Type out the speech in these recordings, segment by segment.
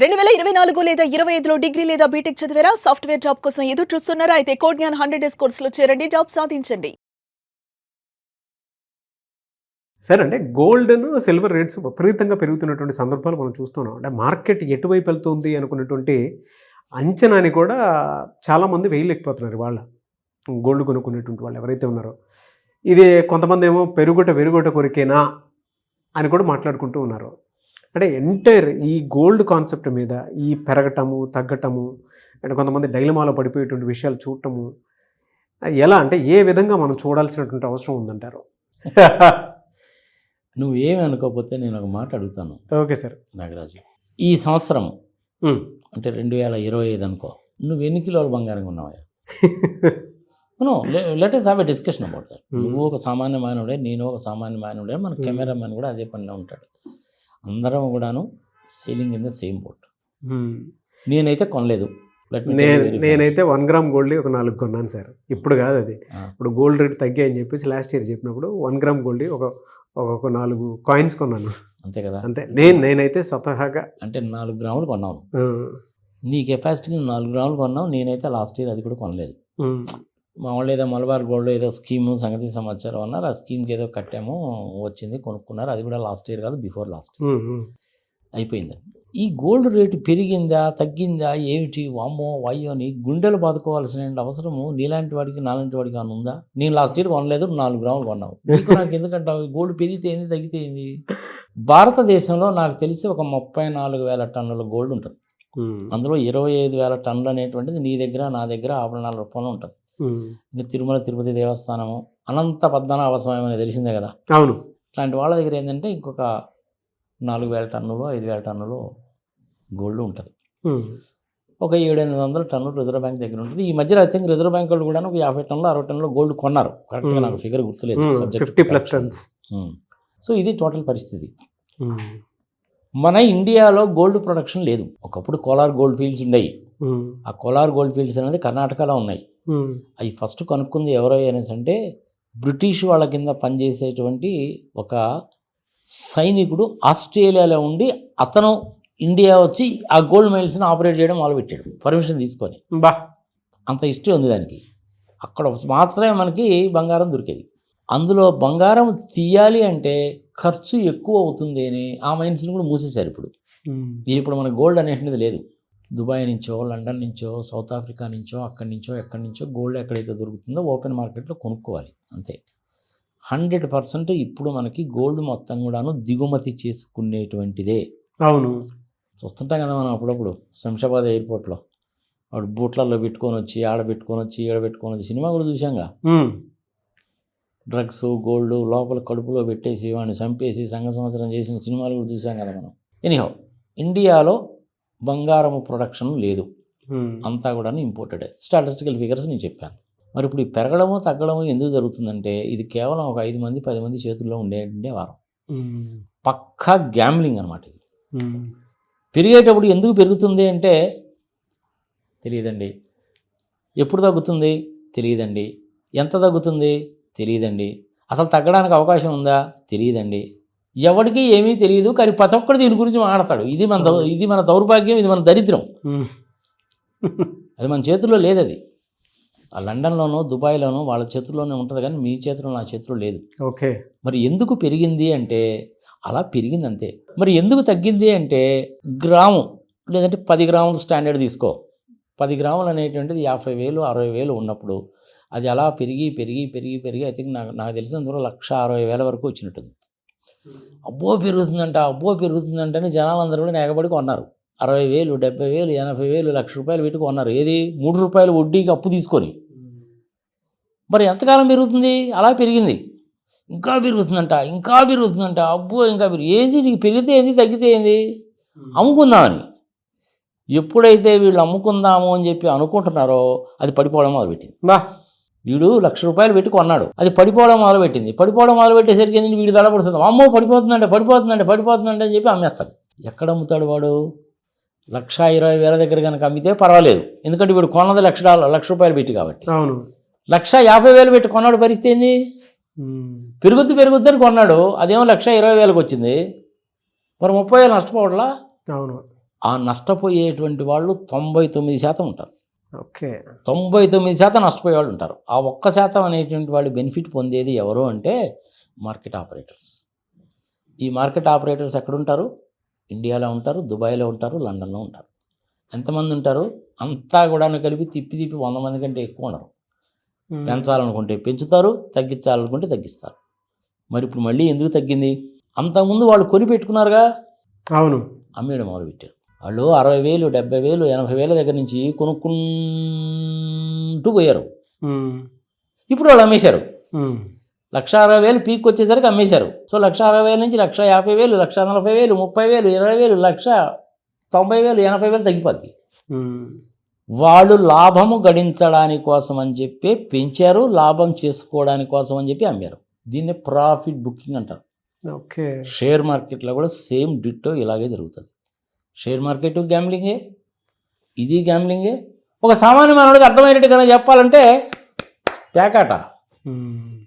2024 లేదా 25లో డిగ్రీ లేదా బీటెక్ చదివారా? సాఫ్ట్‌వేర్ జాబ్ కోసం ఎదురు చూస్తున్నారా? అయితే కోడ్ జ్ఞాన్ 100 డేస్ కోర్సులో చేరండి, జాబ్ సాధించండి. సార్ అంటే గోల్డ్‌ను, సిల్వర్ రేట్స్ విపరీతంగా పెరుగుతున్నటువంటి సందర్భాలు మనం చూస్తున్నాం. అంటే మార్కెట్ ఎటువైపు వెళ్తుంది అనుకున్నటువంటి అంచనాని కూడా చాలామంది వేయలేకపోతున్నారు ఇవాళ. గోల్డ్ కొనుక్కునేటువంటి వాళ్ళు ఎవరైతే ఉన్నారో. ఇది కొంతమంది ఏమో వెరుగుట కొరికేనా అని కూడా మాట్లాడుకుంటూ ఉన్నారు. అంటే ఎంటైర్ ఈ గోల్డ్ కాన్సెప్ట్ మీద ఈ పెరగటము, తగ్గటము, అంటే కొంతమంది డైలమాలో పడిపోయేటువంటి విషయాలు చూడటము ఎలా అంటే ఏ విధంగా మనం చూడాల్సినటువంటి అవసరం ఉందంటారు? నువ్వేమి అనుకోకపోతే నేను ఒక మాట అడుగుతాను. Okay sir. నాగరాజు, ఈ సంవత్సరం అంటే 2025 అనుకో, నువ్వు ఎన్ని కిలోల బంగారంగా ఉన్నావా? Let us have a discussion about that. నువ్వు ఒక సామాన్య మానవుడే, నేను ఒక సామాన్య మానవుడే, మన కెమెరామెన్ కూడా అదే పనిలో ఉంటాడు. అందరం కూడాను selling in the same boat. నేనైతే కొనలేదు. నేనైతే 1 గ్రామ్ గోల్డ్ ఒక 4 కొన్నాను సార్. ఇప్పుడు కాదు అది. ఇప్పుడు గోల్డ్ రేట్ తగ్గాయని చెప్పేసి లాస్ట్ ఇయర్ చెప్పినప్పుడు 1 గ్రామ్ గోల్డ్ ఒక 4 కాయిన్స్ కొన్నాను. అంతే కదా. అంతే. నేనైతే స్వతహాగా అంటే 4 గ్రాములు కొన్నాను. నీ కెపాసిటీకి 4 గ్రాములు కొన్నావు. నేనైతే లాస్ట్ ఇయర్ అది కూడా కొనలేదు. మా వాళ్ళు ఏదో మలబార్ గోల్డ్ ఏదో స్కీము సంగతి సమాచారం అన్నారు. ఆ స్కీమ్కి ఏదో కట్టాము, వచ్చింది, కొనుక్కున్నారు. అది కూడా లాస్ట్ ఇయర్ కాదు, బిఫోర్ లాస్ట్ అయిపోయింది. ఈ గోల్డ్ రేటు పెరిగిందా తగ్గిందా ఏమిటి, వామ్మో వాయ్యో అని గుండెలు బాదుకోవాల్సిన అవసరము నీలాంటి వాడికి నాలాంటి వాడికి అని ఉందా? నేను లాస్ట్ ఇయర్ కొనలేదు, 4 గ్రాములు కొన్నావు. నాకు ఎందుకంటావు? గోల్డ్ పెరిగితే ఏంది, తగ్గితే ఏంది? భారతదేశంలో నాకు తెలిసి ఒక 34,000 టన్నుల గోల్డ్ ఉంటుంది. అందులో 25,000 టన్నులు అనేటువంటిది నీ దగ్గర నా దగ్గర ఆభరణాల రూపంలో ఉంటుంది. ఇంకా తిరుమల తిరుపతి దేవస్థానము, అనంత పద్మనాభ స్వామి అనేది తెలిసిందే కదా. అవును. ఇట్లాంటి వాళ్ళ దగ్గర ఏంటంటే ఇంకొక 4,000 టన్నులు 5,000 టన్నులు గోల్డ్ ఉంటుంది. ఒక 700-800 టన్నులు రిజర్వ్ బ్యాంక్ దగ్గర ఉంటుంది. ఈ మధ్యలో ఐ థింక్ రిజర్వ్ బ్యాంక్ వాళ్ళు కూడా ఒక 50 టన్నులు 60 టన్నులు గోల్డ్ కొన్నారు. కరెక్ట్గా నాకు ఫిగర్ గుర్తులేదు. 50+ టన్స్. సో ఇది టోటల్ పరిస్థితి. మన ఇండియాలో గోల్డ్ ప్రొడక్షన్ లేదు. ఒకప్పుడు కోలార్ గోల్డ్ ఫీల్డ్స్ ఉన్నాయి. ఆ కోలార్ గోల్డ్ ఫీల్డ్స్ అనేది కర్ణాటకలో ఉన్నాయి. అవి ఫస్ట్ కనుక్కుంది ఎవరో అనేసి అంటే బ్రిటిష్ వాళ్ళ కింద పనిచేసేటువంటి ఒక సైనికుడు ఆస్ట్రేలియాలో ఉండి అతను ఇండియా వచ్చి ఆ గోల్డ్ మైల్స్ని ఆపరేట్ చేయడం మొదలుపెట్టాడు, పర్మిషన్ తీసుకొని. అంత హిస్టరీ ఉంది దానికి. అక్కడ మాత్రమే మనకి బంగారం దొరికేది. అందులో బంగారం తీయాలి అంటే ఖర్చు ఎక్కువ అవుతుంది అని ఆ మైన్స్ని కూడా మూసేశారు. ఇప్పుడు మన గోల్డ్ అనేటువంటిది లేదు. దుబాయ్ నుంచో, లండన్ నుంచో, సౌత్ ఆఫ్రికా నుంచో, ఎక్కడి నుంచో గోల్డ్ ఎక్కడైతే దొరుకుతుందో ఓపెన్ మార్కెట్లో కొనుక్కోవాలి అంతే. 100% ఇప్పుడు మనకి గోల్డ్ మొత్తం కూడాను దిగుమతి చేసుకునేటువంటిదే. అవును. చూస్తుంటాం కదా మనం అప్పుడప్పుడు శంషాబాద్ ఎయిర్పోర్ట్లో వాడు బూట్లలో పెట్టుకొని వచ్చి ఆడ పెట్టుకొని వచ్చి సినిమా కూడా చూసాంగా. డ్రగ్స్ గోల్డ్ లోపల కడుపులో పెట్టేసి వాడిని చంపేసి సంఘ సంవత్సరం చేసిన సినిమాలు కూడా చూసాం కదా మనం. ఎనీహౌ, ఇండియాలో బంగారము ప్రొడక్షన్ లేదు, అంతా కూడా ఇంపోర్టెడే. స్టాటిస్టికల్ ఫిగర్స్ నేను చెప్పాను. మరి ఇప్పుడు ఈ పెరగడము తగ్గడము ఎందుకు జరుగుతుందంటే ఇది కేవలం ఒక 5 మంది 10 మంది చేతుల్లో ఉండే వారం. పక్కా గ్యాంబ్లింగ్ అనమాట ఇది. పెరిగేటప్పుడు ఎందుకు పెరుగుతుంది అంటే తెలియదండి. ఎప్పుడు తగ్గుతుంది తెలియదండి. ఎంత తగ్గుతుంది తెలియదండి. అసలు తగ్గడానికి అవకాశం ఉందా తెలియదండి. ఎవరికి ఏమీ తెలియదు. కానీ ప్రతి ఒక్కరు దీని గురించి మాట్లాడతాడు. ఇది మన దౌర్భాగ్యం, ఇది మన దరిద్రం. అది మన చేతుల్లో లేదు. అది ఆ లండన్లోనో దుబాయ్లోనో వాళ్ళ చేతుల్లోనే ఉంటుంది, కానీ మీ చేతిలో నా చేతిలో లేదు. ఓకే. మరి ఎందుకు పెరిగింది అంటే అలా పెరిగింది అంతే. మరి ఎందుకు తగ్గింది అంటే గ్రాము లేదంటే 10 గ్రాముల స్టాండర్డ్ తీసుకో. 10 గ్రాములు అనేటువంటిది 50,000 60,000 ఉన్నప్పుడు అది అలా పెరిగి ఐ థింక్ నాకు తెలిసినంత 1,60,000 వరకు వచ్చినట్టుంది. అబ్బో పెరుగుతుందంట అని జనాలందరూ కూడా ఎగబడి కొన్నారు. 60,000 70,000 80,000 ₹1,00,000 పెట్టి కొన్నారు. ఏది ₹3 వడ్డీకి అప్పు తీసుకొని. మరి ఎంతకాలం పెరుగుతుంది? అలా పెరిగింది. ఇంకా పెరుగుతుందంట. అబ్బో ఇంకా ఏంది నీకు పెరిగితే ఏంది తగ్గితే ఏంది? అమ్ముకుందామని. ఎప్పుడైతే వీళ్ళు అమ్ముకుందాము అని చెప్పి అనుకుంటున్నారో అది పడిపోవడం మొదలుపెట్టింది. వీడు ₹1,00,000 పెట్టి కొన్నాడు, అది పడిపోవడం మొదలుపెట్టేసరికి ఏంటి వీడు దడపడుతుంది. అమ్మో పడిపోతుందంటే అని చెప్పి అమ్మేస్తాడు. ఎక్కడ అమ్ముతాడు వాడు? 1,20,000 దగ్గర కనుక అమ్మితే పర్వాలేదు, ఎందుకంటే వీడు కొన్నది ₹1,00,000 పెట్టి కాబట్టి. 1,50,000 పెట్టి కొన్నాడు. పరిస్థితి ఏంది? పెరుగుద్దని కొన్నాడు, అదేమో 1,20,000 వచ్చింది. మరి 30,000 నష్టపోవట్లా? అవును. ఆ నష్టపోయేటువంటి వాళ్ళు 99% ఉంటారు. ఓకే. 99% నష్టపోయే వాళ్ళు ఉంటారు. ఆ 1% అనేటువంటి వాళ్ళు బెనిఫిట్ పొందేది ఎవరు అంటే మార్కెట్ ఆపరేటర్స్. ఈ మార్కెట్ ఆపరేటర్స్ ఎక్కడుంటారు? ఇండియాలో ఉంటారు, దుబాయ్లో ఉంటారు, లండన్లో ఉంటారు. ఎంతమంది ఉంటారు? అంతా కూడా కలిపి తిప్పి 100 మంది కంటే ఎక్కువ ఉండరు. పెంచాలనుకుంటే పెంచుతారు, తగ్గించాలనుకుంటే తగ్గిస్తారు. మరి ఇప్పుడు మళ్ళీ ఎందుకు తగ్గింది? అంతకుముందు వాళ్ళు కొని పెట్టుకున్నారుగా, అవును, అమ్మేయడం మొదలుపెట్టారు. వాళ్ళు 60,000, 70,000, 80,000 దగ్గర నుంచి కొనుక్కుంటూ పోయారు. ఇప్పుడు వాళ్ళు అమ్మేశారు. 1,60,000 పీక్ వచ్చేసరికి అమ్మేశారు. సో 1,60,000 నుంచి 1,50,000, 1,40,000, 30,000, 20,000, 1,90,000, 80,000 తగ్గిపోద్ది. వాళ్ళు లాభము గడించడానికి కోసం అని చెప్పి పెంచారు, లాభం చేసుకోవడానికి కోసం అని చెప్పి అమ్మారు. దీన్ని ప్రాఫిట్ బుకింగ్ అంటారు. ఓకే. షేర్ మార్కెట్లో కూడా సేమ్ డిట్టో ఇలాగే జరుగుతుంది. షేర్ మార్కెట్ గ్యాంబ్లింగే, ఇది గ్యాంబ్లింగే. ఒక సామాన్య మానవుడికి అర్థమయ్యేట్టుగా చెప్పాలంటే పేకాట.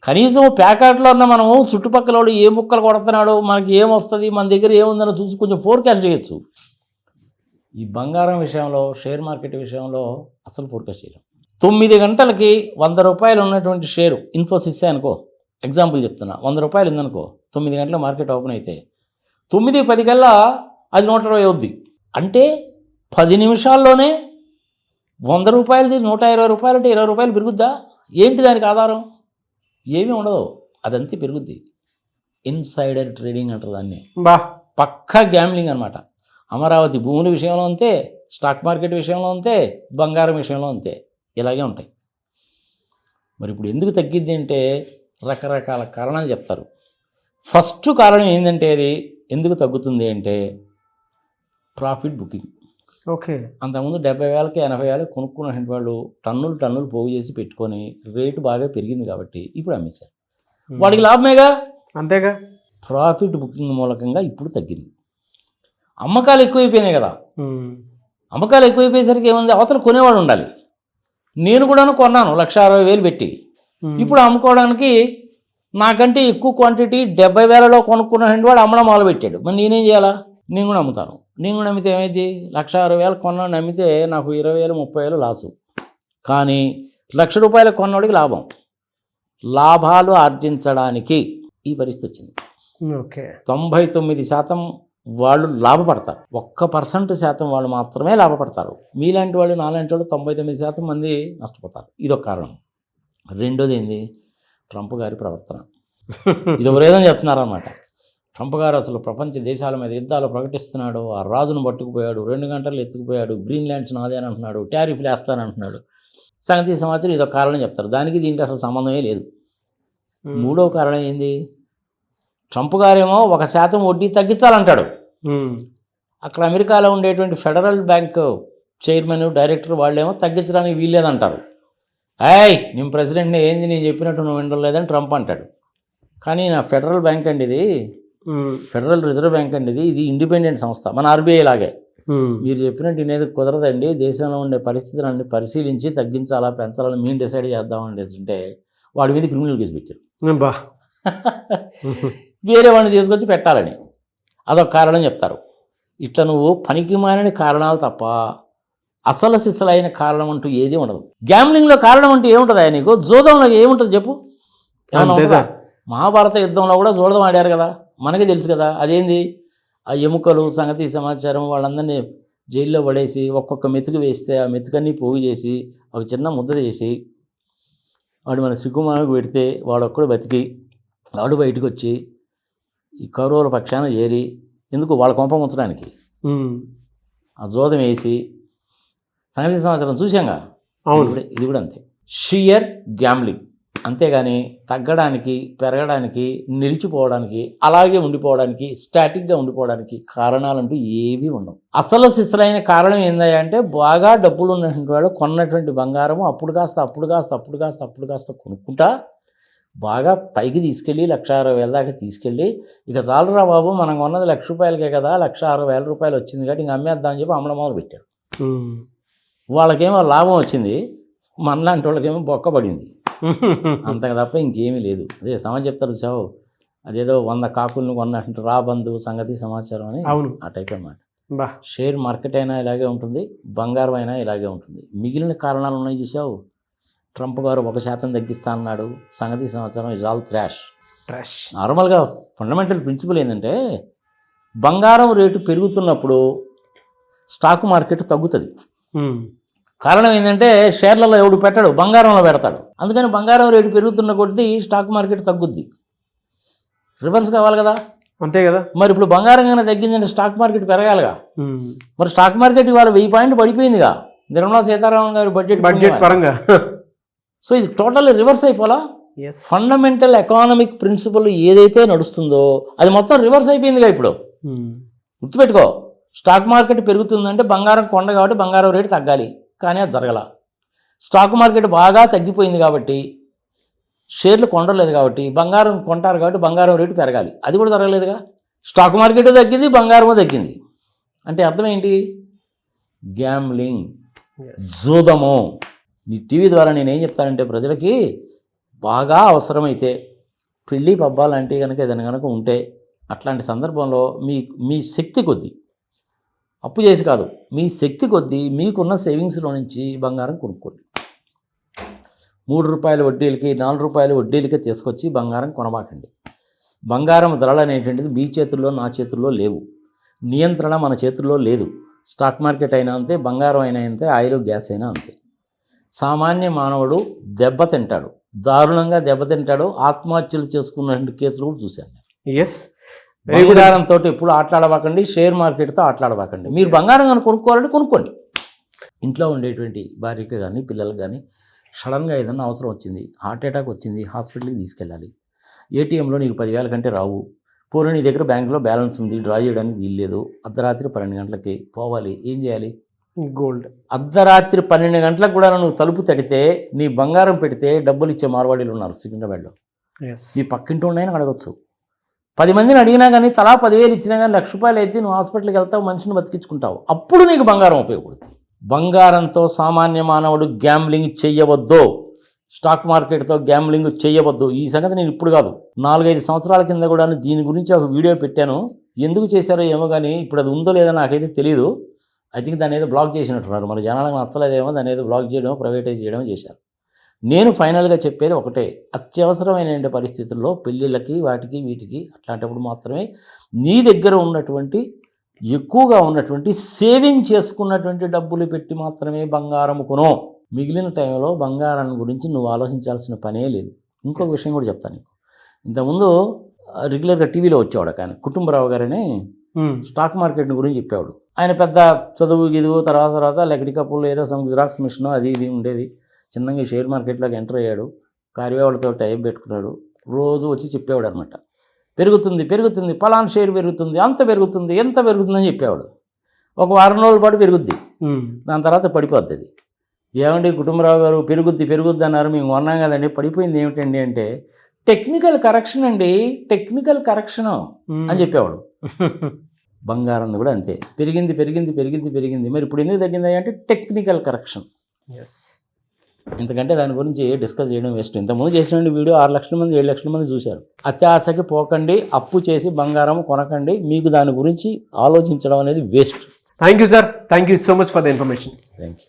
కనీసం ప్యాకెట్లో ఉన్న మనము చుట్టుపక్కల వాడు ఏ ముక్కలు కొడుతున్నాడు, మనకి ఏమొస్తుంది, మన దగ్గర ఏముందని చూసి కొంచెం ఫోర్కాస్ట్ చేయొచ్చు. ఈ బంగారం విషయంలో, షేర్ మార్కెట్ విషయంలో అసలు ఫోర్కాస్ట్ చేయలేం. 9 గంటలకి 100 రూపాయలు ఉన్నటువంటి షేరు ఇన్ఫోసిస్ అనుకో, ఎగ్జాంపుల్ చెప్తున్నా, 100 రూపాయలు ఉందనుకో, 9 గంటల మార్కెట్ ఓపెన్ అయితే 9:10 కల్లా అది 120 అవుద్ది. అంటే 10 నిమిషాల్లోనే 100 రూపాయలది 120 రూపాయలు అంటే 20 రూపాయలు పెరుగుద్దా? ఏంటి దానికి ఆధారం? ఏమీ ఉండదు, అదంతే పెరుగుద్ది. ఇన్సైడర్ ట్రేడింగ్ అంటారు దాన్ని. పక్కా గ్యాంబ్లింగ్ అనమాట. అమరావతి భూముల విషయంలో అంతే, స్టాక్ మార్కెట్ విషయంలో అంతే, బంగారం విషయంలో అంతే, ఇలాగే ఉంటాయి. మరి ఇప్పుడు ఎందుకు తగ్గిద్ది అంటే రకరకాల కారణాలు చెప్తారు. ఫస్ట్ కారణం ఏంటంటే అది ఎందుకు తగ్గుతుంది అంటే ప్రాఫిట్ బుకింగ్. ఓకే. అంతకుముందు 70,000కి 80,000 కొనుక్కున్న వాళ్ళు టన్నులు పోగు చేసి పెట్టుకొని రేటు బాగా పెరిగింది కాబట్టి ఇప్పుడు అమ్మేశారు. వాడికి లాభమేగా, అంతేగా. ప్రాఫిట్ బుకింగ్ మూలకంగా ఇప్పుడు తగ్గింది. అమ్మకాలు ఎక్కువైపోయినాయి కదా. అమ్మకాలు ఎక్కువైపోయేసరికి ఏముంది, అవతల కొనేవాడు ఉండాలి. నేను కూడాను కొన్నాను 1,60,000 పెట్టి. ఇప్పుడు అమ్ముకోవడానికి నాకంటే ఎక్కువ క్వాంటిటీ 70,000లో కొనుక్కున్న వాడు అమ్మడం మొదలుపెట్టాడు. మరి నేనేం చేయాలా? నేను కూడా అమ్ముతాను. నేను కూడా అమ్మితే ఏమైంది, 1,60,000 కొన్నాను అమ్మితే నాకు 20,000, 30,000 లాసు. కానీ 1,00,000 రూపాయలు కొన్నవాడికి లాభం. లాభాలు ఆర్జించడానికి ఈ పరిస్థితి వచ్చింది. ఓకే. 99% వాళ్ళు లాభపడతారు, 1% వాళ్ళు మాత్రమే లాభపడతారు. మీలాంటి వాళ్ళు, నాలాంటి వాళ్ళు 99% మంది నష్టపోతారు. ఇదొక కారణం. రెండోది ఏంది, ట్రంప్ గారి ప్రవర్తన. ఇది ఎవరేదని చెప్తున్నారన్నమాట. ట్రంప్ గారు అసలు ప్రపంచ దేశాల మీద యుద్ధాలు ప్రకటిస్తున్నాడు, ఆ రాజును పట్టుకుపోయాడు, 2 గంటలు ఎత్తుకుపోయాడు, గ్రీన్లాండ్స్ నాదే అని అంటున్నాడు, టారిఫ్లు వేస్తానంటున్నాడు. సంగతి సమాచారం ఇదొక కారణం చెప్తారు. దానికి దీనికి అసలు సంబంధమే లేదు. మూడో కారణం ఏంది, ట్రంప్ గారేమో 1% వడ్డీ తగ్గించాలంటాడు. అక్కడ అమెరికాలో ఉండేటువంటి ఫెడరల్ బ్యాంక్ చైర్మన్, డైరెక్టర్ వాళ్ళేమో తగ్గించడానికి వీల్లేదంటారు. నేను ప్రెసిడెంట్ని, ఏంది నేను చెప్పినట్టు నువ్వు వినలేదని ట్రంప్ అంటాడు. కానీ నా ఫెడరల్ బ్యాంక్ అండి ఇది, ఫెడరల్ రిజర్వ్ బ్యాంక్ అండి ఇది ఇండిపెండెంట్ సంస్థ, మన ఆర్బీఐ లాగే. మీరు చెప్పినట్టు ఇనేది కుదరదండి, దేశంలో ఉండే పరిస్థితులన్నీ పరిశీలించి తగ్గించాలా పెంచాలని మేము డిసైడ్ చేద్దామండి అంటే వాడి మీద క్రిమినల్ కేసు పెట్టారు. వేరే వాడిని తీసుకొచ్చి పెట్టాలని అదొక కారణం చెప్తారు. ఇట్లా నువ్వు పనికి మాలిన కారణాలు తప్ప అసలు సిసలైన కారణం అంటూ ఏది ఉండదు. గ్యాంబ్లింగ్లో కారణం అంటూ ఏముంటుంది నీకు? జోదంలో ఏముంటుంది చెప్పు? మహాభారత యుద్ధంలో కూడా జోదం ఆడారు కదా, మనకే తెలుసు కదా. అదేంది, ఆ ఎముకలు, సంగతి సమాచారం వాళ్ళందరినీ జైల్లో పడేసి ఒక్కొక్క మెతుకు వేస్తే ఆ మెతుకన్నీ పోగు చేసి ఒక చిన్న ముద్ద చేసి వాడు మన సిగ్గుమానకు పెడితే వాడొక్కడు బతికి వాడు బయటకు వచ్చి ఈ కౌరవుల పక్షాన చేరి ఎందుకు వాళ్ళ కొంప ఉంచడానికి ఆ జోదం వేసి సంగతి సమాచారం చూసాంగా. ఇది కూడా అంతే, షియర్ గ్యాంబ్లింగ్. అంతేగాని తగ్గడానికి, పెరగడానికి, నిలిచిపోవడానికి, అలాగే ఉండిపోవడానికి, స్టాటిక్గా ఉండిపోవడానికి కారణాలంటూ ఏవీ ఉండవు. అసలు సిసలైన కారణం ఏందా అంటే బాగా డబ్బులు ఉన్నటువంటి వాళ్ళు కొన్నటువంటి బంగారము అప్పుడు కాస్త కొనుక్కుంటా బాగా పైకి తీసుకెళ్ళి 1,60,000 దాకా తీసుకెళ్ళి ఇక చాలరా బాబు మనం కొన్నది 1,00,000 రూపాయలకే కదా, 1,60,000 రూపాయలు వచ్చింది కాబట్టి ఇంక అమ్మేద్దామని చెప్పి అమ్మడం మొదలు పెట్టాడు. వాళ్ళకేమో లాభం వచ్చింది, మనలాంటి వాళ్ళకేమో బొక్క పడింది, అంతకు తప్ప ఇంకేమీ లేదు. అదే సమాజం చెప్తారు చావు, అదేదో 100 కాకులను కొన్నట్టు రాబంధు సంగతి సమాచారం అని, ఆ టైప్ అన్నమాట. బా షేర్ మార్కెట్ అయినా ఇలాగే ఉంటుంది, బంగారం అయినా ఇలాగే ఉంటుంది. మిగిలిన కారణాలు ఉన్నాయి చూసావు. ట్రంప్ గారు 1% తగ్గిస్తా అన్నాడు, సంగతి సంవత్సరం ఇస్ ఆల్ ట్రాష్. నార్మల్గా ఫండమెంటల్ ప్రిన్సిపల్ ఏంటంటే బంగారం రేటు పెరుగుతున్నప్పుడు స్టాక్ మార్కెట్ తగ్గుతుంది. కారణం ఏంటంటే షేర్లలో ఎవడు పెట్టాడు, బంగారంలో పెడతాడు. అందుకని బంగారం రేటు పెరుగుతున్న కొద్దీ స్టాక్ మార్కెట్ తగ్గుద్ది. రివర్స్ కావాలి కదా, అంతే కదా. మరి ఇప్పుడు బంగారం కన్నా తగ్గిందంటే స్టాక్ మార్కెట్ పెరగాలిగా. మరి స్టాక్ మార్కెట్ ఇవాళ 1000 పాయింట్లు పడిపోయిందిగా నిర్మలా సీతారామన్ గారి బడ్జెట్ పరంగా. సో ఇది టోటల్ రివర్స్ అయిపోలా. ఫండమెంటల్ ఎకానమిక్ ప్రిన్సిపల్ ఏదైతే నడుస్తుందో అది మొత్తం రివర్స్ అయిపోయిందిగా ఇప్పుడు. గుర్తుపెట్టుకో, స్టాక్ మార్కెట్ పెరుగుతుందంటే బంగారం కొండ కాబట్టి బంగారం రేటు తగ్గాలి, కానీ అది జరగల. స్టాక్ మార్కెట్ బాగా తగ్గిపోయింది కాబట్టి షేర్లు కొండలేదు కాబట్టి బంగారం కొంటారు కాబట్టి బంగారం రేటు పెరగాలి, అది కూడా జరగలేదుగా. స్టాక్ మార్కెట్ తగ్గింది, బంగారము తగ్గింది. అంటే అర్థం ఏంటి? గ్యామ్లింగ్, జూదము. నీ టీవీ ద్వారా నేనేం చెప్తానంటే ప్రజలకి బాగా అవసరమైతే పెళ్ళి పబ్బాలు అంటే కనుక ఏదైనా కనుక ఉంటే అట్లాంటి సందర్భంలో మీ శక్తి కొద్దీ, అప్పు చేసి కాదు, మీ శక్తి కొద్దీ మీకున్న సేవింగ్స్లో నుంచి బంగారం కొనుక్కోండి. 3 రూపాయల వడ్డీలకి 4 రూపాయల వడ్డీలకి తీసుకొచ్చి బంగారం కొనబాకండి. బంగారం ధరలు అనేటువంటిది మీ చేతుల్లో నా చేతుల్లో లేవు, నియంత్రణ మన చేతుల్లో లేదు. స్టాక్ మార్కెట్ అయినా అంతే, బంగారం అయినా అంతే, ఆయిల్ గ్యాస్ అయినా అంతే. సామాన్య మానవుడు దెబ్బతింటాడు, దారుణంగా దెబ్బతింటాడు. ఆత్మహత్యలు చేసుకున్న కేసులు కూడా చూశాను. బంగారంతో ఎప్పుడు ఆటలాడబాకండి, షేర్ మార్కెట్తో ఆటలాడబాకండి. మీరు బంగారం కానీ కొనుక్కోవాలంటే కొనుక్కోండి. ఇంట్లో ఉండేటువంటి భార్యకి కానీ పిల్లలకు కానీ సడన్గా ఏదన్నా అవసరం వచ్చింది, హార్ట్ అటాక్ వచ్చింది, హాస్పిటల్కి తీసుకెళ్ళాలి. ఏటీఎంలో నీకు 10,000 కంటే రావు. పూర్వం నీ దగ్గర బ్యాంకులో బ్యాలెన్స్ ఉంది, డ్రా చేయడానికి వీల్లేదు. అర్ధరాత్రి 12 గంటలకి పోవాలి, ఏం చేయాలి? గోల్డ్. అర్ధరాత్రి 12 గంటలకు కూడా నువ్వు తలుపు తడితే నీ బంగారం పెడితే డబ్బులు ఇచ్చే మార్వాడీలు ఉన్నారు సికింద్రాబాద్లో. ఈ పక్కింటి ఉన్నాయని అడగచ్చు. 10 మందిని అడిగినా కానీ తలా 10,000 ఇచ్చినా కానీ ₹1,00,000 అయితే నువ్వు హాస్పిటల్కి వెళ్తావు, మనిషిని బతికించుకుంటావు. అప్పుడు నీకు బంగారం ఉపయోగపడుతుంది. బంగారంతో సామాన్య మానవుడు గ్యాంబ్లింగ్ చెయ్యవద్దు, స్టాక్ మార్కెట్తో గ్యాంబ్లింగ్ చేయవద్దు. ఈ సంగతి నేను ఇప్పుడు కాదు, 4-5 సంవత్సరాల కింద కూడా దీని గురించి ఒక వీడియో పెట్టాను. ఎందుకు చేశారో ఏమో కానీ ఇప్పుడు అది ఉందో లేదో నాకైతే తెలియదు. ఐ థింక్ దాన్ని ఏదో బ్లాక్ చేసినట్టున్నారు. మన జనాలకు నచ్చలేదేమో, దాన్ని ఏదో బ్లాక్ చేయడం, ప్రైవేటైజ్ చేయడం చేశారు. నేను ఫైనల్గా చెప్పేది ఒకటే, అత్యవసరమైన పరిస్థితుల్లో పెళ్ళిళ్ళకి వాటికి వీటికి అట్లాంటప్పుడు మాత్రమే నీ దగ్గర ఉన్నటువంటి ఎక్కువగా ఉన్నటువంటి సేవింగ్ చేసుకున్నటువంటి డబ్బులు పెట్టి మాత్రమే బంగారం కొను. మిగిలిన టైంలో బంగారం గురించి నువ్వు ఆలోచించాల్సిన పనే లేదు. ఇంకొక విషయం కూడా చెప్తాను నీకు. ఇంతకుముందు రెగ్యులర్గా టీవీలో వచ్చేవాడు కానీ కుటుంబరావు గారని స్టాక్ మార్కెట్ గురించి చెప్పేవాడు. ఆయన పెద్ద చదువు గిదువు తర్వాత లెక్కడి కప్పుల్లో ఏదో సమ్ జిరాక్స్ మిషన్ అది ఇది ఉండేది. చిన్నగా షేర్ మార్కెట్లోకి ఎంటర్ అయ్యాడు, కార్యవాళ్ళతో టైప్ పెట్టుకున్నాడు. రోజు వచ్చి చెప్పేవాడు అనమాట, పెరుగుతుంది పలానా షేర్ పెరుగుతుంది, అంత పెరుగుతుంది, ఎంత పెరుగుతుందని చెప్పేవాడు. ఒక వారం రోజుల పాటు పెరుగుద్ది, దాని తర్వాత పడిపోద్ది. అది ఏమండి కుటుంబరావు గారు పెరుగుద్ది అన్నారు, మేము కొన్నాం కదండి, పడిపోయింది ఏమిటండి అంటే టెక్నికల్ కరెక్షన్ అండి, టెక్నికల్ కరెక్షన్ అని చెప్పేవాడు. బంగారం కూడా అంతే, పెరిగింది. మరి ఇప్పుడు ఎందుకు తగ్గింది అంటే టెక్నికల్ కరెక్షన్. ఇంతకంటే దాని గురించి డిస్కస్ చేయడం వేస్ట్. ఇంతకుముందు చేసిన వీడియో 6 లక్షల మంది 7 లక్షల మంది చూశారు. అత్యాశకి పోకండి, అప్పు చేసి బంగారం కొనకండి. మీకు దాని గురించి ఆలోచించడం అనేది waste. Thank you sir, thank you so much for the information. Thank you.